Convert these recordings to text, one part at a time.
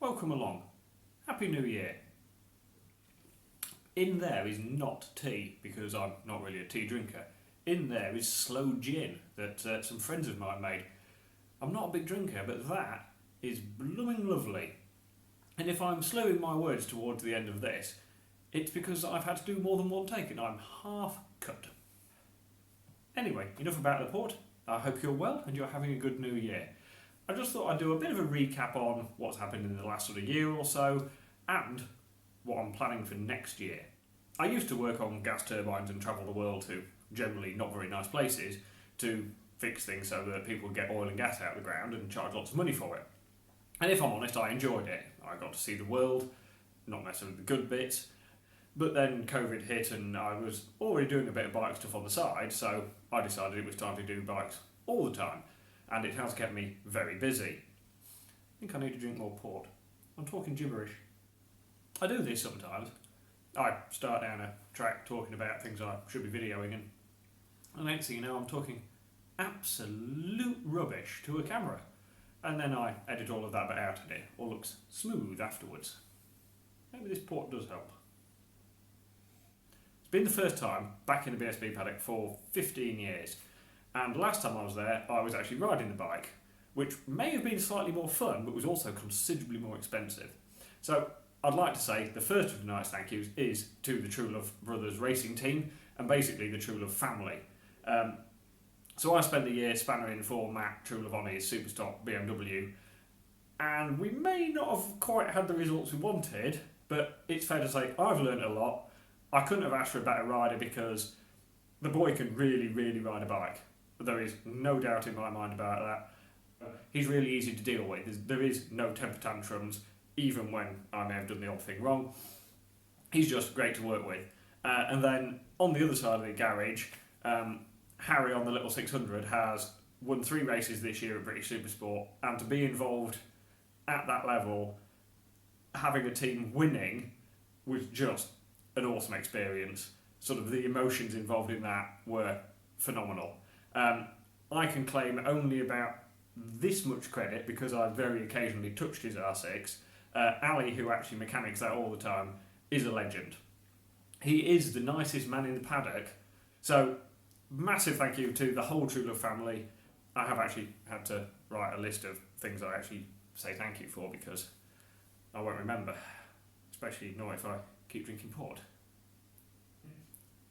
Welcome along. Happy New Year. In there is not tea, because I'm not really a tea drinker. In there is sloe gin that some friends of mine made. I'm not a big drinker, but that is blooming lovely. And if I'm slowing my words towards the end of this, it's because I've had to do more than one take and I'm half cut. Anyway, enough about the port. I hope you're well and you're having a good new year. I just thought I'd do a bit of a recap on what's happened in the last sort of year or so and what I'm planning for next year. I used to work on gas turbines and travel the world to generally not very nice places to fix things so that people get oil and gas out of the ground and charge lots of money for it. And if I'm honest, I enjoyed it. I got to see the world, not necessarily the good bits. But then COVID hit and I was already doing a bit of bike stuff on the side, so I decided it was time to do bikes all the time. And it has kept me very busy. I think I need to drink more port. I'm talking gibberish. I do this sometimes. I start down a track talking about things I should be videoing and the next thing you know I'm talking absolute rubbish to a camera. And then I edit all of that bit out and it all looks smooth afterwards. Maybe this port does help. It's been the first time back in the BSB paddock for 15 years. And last time I was there, I was actually riding the bike, which may have been slightly more fun, but was also considerably more expensive. So I'd like to say the first of the night's thank yous is to the True Love Brothers racing team, and basically the True Love family. So I spent the year spannering for Matt, True Love on his Superstock BMW, and we may not have quite had the results we wanted, but it's fair to say I've learned a lot. I couldn't have asked for a better rider because the boy can really, really ride a bike. There is no doubt in my mind about that. He's really easy to deal with. There is no temper tantrums, even when I may have done the odd thing wrong. He's just great to work with. And then on the other side of the garage, Harry on the little 600 has won 3 races this year at British Supersport, and to be involved at that level, having a team winning was just an awesome experience. Sort of the emotions involved in that were phenomenal. I can claim only about this much credit because I very occasionally touched his R6. Ali, who actually mechanics that all the time, is a legend. He is the nicest man in the paddock. So massive thank you to the whole True Love family. I have actually had to write a list of things I actually say thank you for because I won't remember, especially not if I keep drinking port.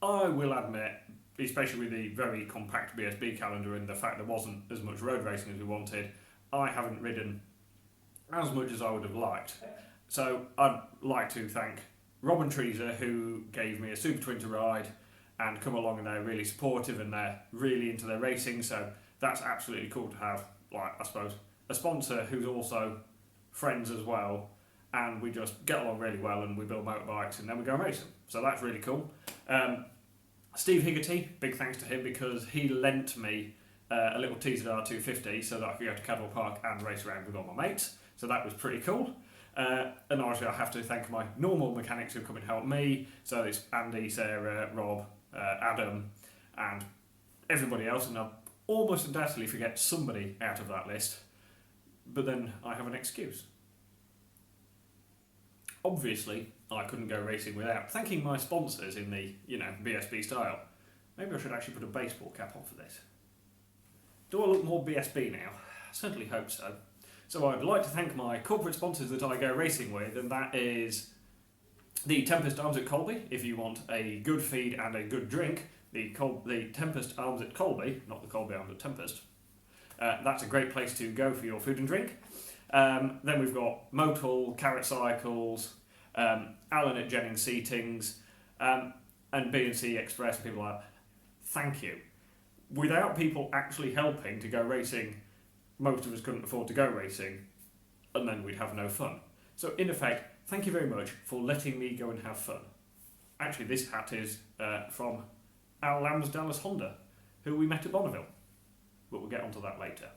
I will admit, especially with the very compact BSB calendar and the fact there wasn't as much road racing as we wanted, I haven't ridden as much as I would have liked. So I'd like to thank Robin Treaser, who gave me a Super Twin to ride and come along, and they're really supportive and they're really into their racing, so that's absolutely cool to have, like, I suppose, a sponsor who's also friends as well, and we just get along really well and we build motorbikes and then we go racing. So that's really cool. Steve Higgerty, big thanks to him because he lent me a little TZR 250 so that I could go to Cadwell Park and race around with all my mates. So that was pretty cool. And obviously I have to thank my normal mechanics who come and help me. So it's Andy, Sarah, Rob, Adam and everybody else. And I'll almost undoubtedly forget somebody out of that list. But then I have an excuse. Obviously, I couldn't go racing without thanking my sponsors in the, BSB style. Maybe I should actually put a baseball cap on for this. Do I look more BSB now? I certainly hope so. So I'd like to thank my corporate sponsors that I go racing with, and that is the Tempest Arms at Colby. If you want a good feed and a good drink, the Tempest Arms at Colby, not the Colby Arms at Tempest, that's a great place to go for your food and drink. Then we've got Motul, Carrot Cycles, Alan at Jennings Seatings, and B&C Express and people like that. Thank you. Without people actually helping to go racing, most of us couldn't afford to go racing, and then we'd have no fun. So in effect, thank you very much for letting me go and have fun. Actually, this hat is from Al Lambs-Dallas Honda, who we met at Bonneville, but we'll get onto that later.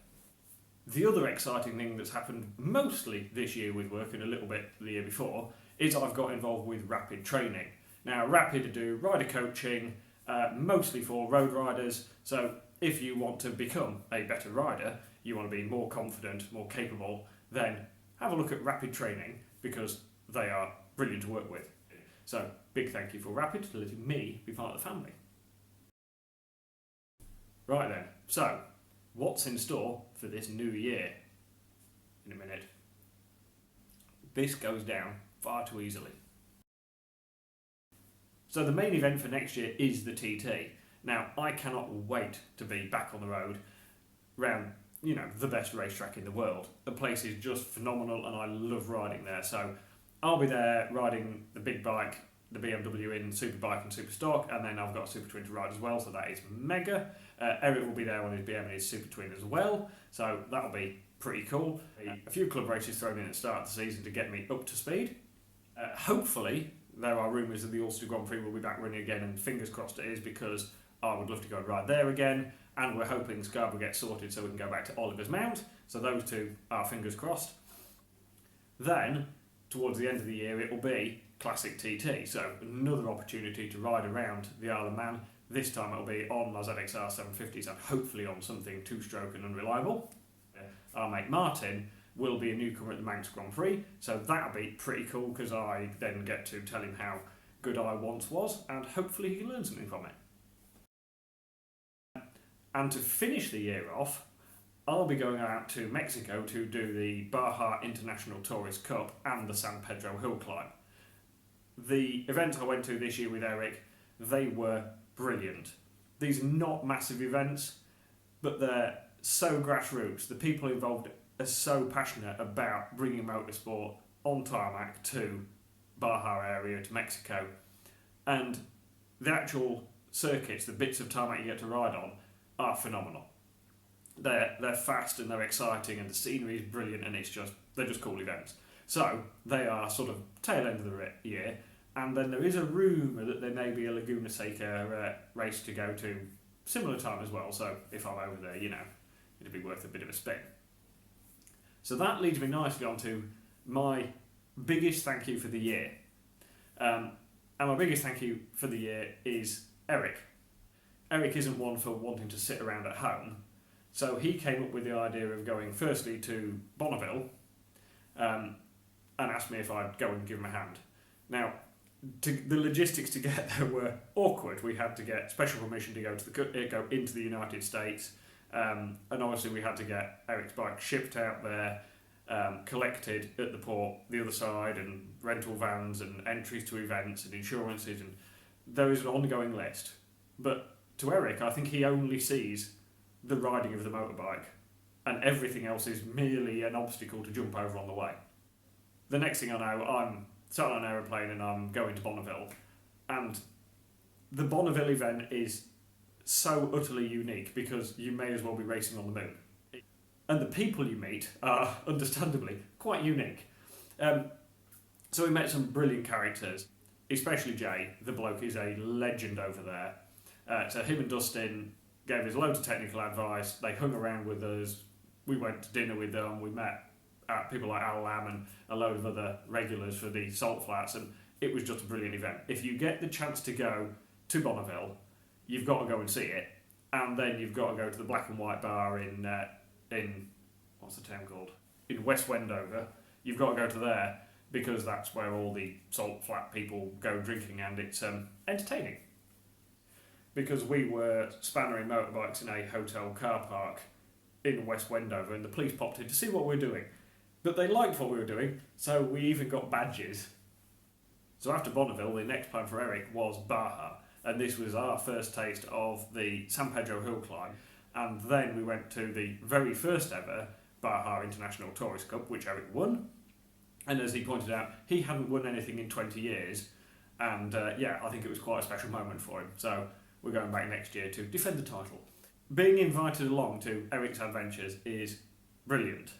The other exciting thing that's happened mostly this year with work and a little bit the year before is I've got involved with Rapid Training. Now, Rapid do rider coaching, mostly for road riders, so if you want to become a better rider, you want to be more confident, more capable, then have a look at Rapid Training because they are brilliant to work with. So, big thank you for Rapid for letting me be part of the family. Right then, so what's in store for this new year? In a minute. This goes down far too easily. So the main event for next year is the TT. Now, I cannot wait to be back on the road around, the best racetrack in the world. The place is just phenomenal and I love riding there. So I'll be there riding the big bike, the BMW in Superbike and Superstock, and then I've got a Super Twin to ride as well, so that is mega. Eric will be there on his BM and his Super Twin as well, so that'll be pretty cool. A few club races thrown in at the start of the season to get me up to speed. Hopefully, there are rumours that the Ulster Grand Prix will be back running again, and fingers crossed it is, because I would love to go and ride there again, and we're hoping Scarborough gets sorted so we can go back to Oliver's Mount, so those two are fingers crossed. Then, towards the end of the year, it will be Classic TT, so another opportunity to ride around the Isle of Man. This time it'll be on my ZXR 750s and hopefully on something two-stroke and unreliable. Our mate Martin will be a newcomer at the Manx Grand Prix, so that'll be pretty cool because I then get to tell him how good I once was and hopefully he can learn something from it. And to finish the year off, I'll be going out to Mexico to do the Baja International Tourist Cup and the San Pedro Hill Climb. The events I went to this year with Eric, they were brilliant. These are not massive events, but they're so grassroots. The people involved are so passionate about bringing motorsport on tarmac to Baja area, to Mexico. And the actual circuits, the bits of tarmac you get to ride on, are phenomenal. They're fast and they're exciting and the scenery is brilliant and they're just cool events. So they are sort of tail end of the year, and then there is a rumour that there may be a Laguna Seca race to go to similar time as well, so if I'm over there, it'd be worth a bit of a spin. So that leads me nicely on to my biggest thank you for the year. And my biggest thank you for the year is Eric. Eric isn't one for wanting to sit around at home, so he came up with the idea of going firstly to Bonneville and asked me if I'd go and give him a hand. Now, the logistics to get there were awkward. We had to get special permission to go into the United States, and obviously we had to get Eric's bike shipped out there, collected at the port the other side, and rental vans and entries to events and insurances, and there is an ongoing list. But to Eric, I think he only sees the riding of the motorbike, and everything else is merely an obstacle to jump over on the way. The next thing I know, I'm sat on an aeroplane and I'm going to Bonneville, and the Bonneville event is so utterly unique because you may as well be racing on the moon. And the people you meet are, understandably, quite unique. So we met some brilliant characters, especially Jay. The bloke is a legend over there. So him and Dustin gave us loads of technical advice. They hung around with us. We went to dinner with them. We met people like Al Lam and a load of other regulars for the Salt Flats, and it was just a brilliant event. If you get the chance to go to Bonneville, you've got to go and see it, and then you've got to go to the Black and White Bar in what's the town called? In West Wendover. You've got to go to there because that's where all the Salt Flat people go drinking, and it's entertaining. Because we were spannering motorbikes in a hotel car park in West Wendover, and the police popped in to see what we were doing. But they liked what we were doing, so we even got badges. So after Bonneville, the next plan for Eric was Baja, and this was our first taste of the San Pedro Hill Climb, and then we went to the very first ever Baja International Tourist Cup, which Eric won, and as he pointed out, he hadn't won anything in 20 years, and I think it was quite a special moment for him, so we're going back next year to defend the title. Being invited along to Eric's adventures is brilliant.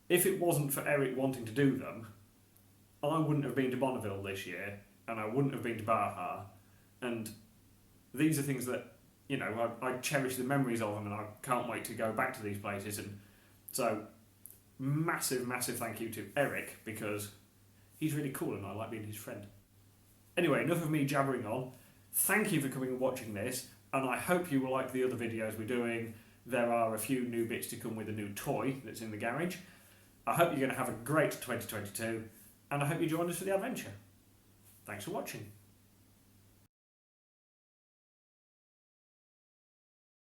If it wasn't for Eric wanting to do them, I wouldn't have been to Bonneville this year, and I wouldn't have been to Baja, and these are things that, I cherish the memories of them, and I can't wait to go back to these places, and so massive, massive thank you to Eric, because he's really cool and I like being his friend. Anyway, enough of me jabbering on. Thank you for coming and watching this, and I hope you will like the other videos we're doing. There are a few new bits to come with a new toy that's in the garage. I hope you're going to have a great 2022, and I hope you join us for the adventure. Thanks for watching.